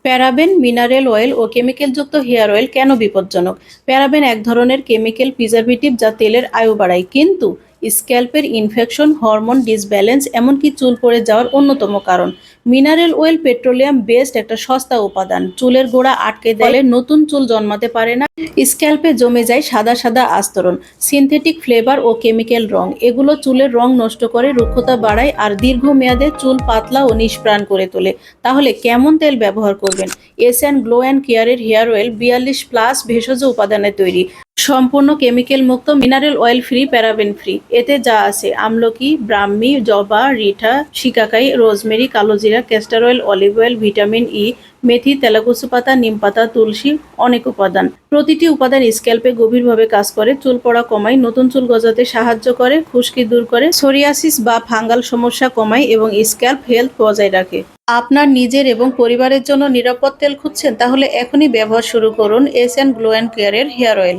Paraben, mineral oil ও কেমিক্যালযুক্ত hair oil কেন বিপজ্জনক? Paraben এক ধরনের কেমিক্যাল প্রিজারভেটিভ যা তেলের আয়ু বাড়ায়, কিন্তু স্ক্যাল্পের ইনফেকশন, হরমোন ডিসব্যালেন্স, এমনকি চুল পড়ে যাওয়ার অন্যতম কারণ। মিনারেল অয়েল পেট্রোলিয়াম বেসড একটা সস্তা উপাদান, চুলের গোড়া আটকে দেয়, ফলে নতুন চুল জন্মাতে পারে না, স্ক্যাল্পে জমে যায় সাদা সাদা আস্তরণ। সিনথেটিক ফ্লেভার ও কেমিক্যাল রং, এগুলো চুলের রং নষ্ট করে, রুক্ষতা বাড়ায় আর দীর্ঘমেয়াদে চুল পাতলা ও নিষ্প্রাণ করে তোলে। তাহলে কেমন তেল ব্যবহার করবেন? এস অ্যান্ড গ্লো অ্যান্ড কেয়ারের হেয়ার অয়েল 42+ ভেষজ উপাদানে তৈরি, সম্পূর্ণ কেমিক্যাল মুক্ত, mineral oil free, paraben free. এতে যা আছে: আমলকি, ব্রাহ্মী, জবা, রিঠা, শিকাকাই, রোজমেরি, কালোজিরা, castor oil, olive oil, vitamin E, মেথি, তেলাকুচু পাতা, নিম পাতা, তুলসী, অনেক উপাদান। প্রতিটি উপাদান স্ক্যাল্পে গভীরভাবে কাজ করে, চুল পড়া কমায়, নতুন চুল গজাতে সাহায্য করে, খুশকি দূর করে, সোরিয়াসিস বা ফাঙ্গাল সমস্যা কমায় এবং স্ক্যাল্প হেলথ বজায় রাখে। আপনার নিজের এবং পরিবারের জন্য নিরাপদ তেল খুঁজছেন? তাহলে এখনই ব্যবহার শুরু করুন এস অ্যান্ড গ্লো অ্যান্ড কেয়ারের হেয়ার অয়েল।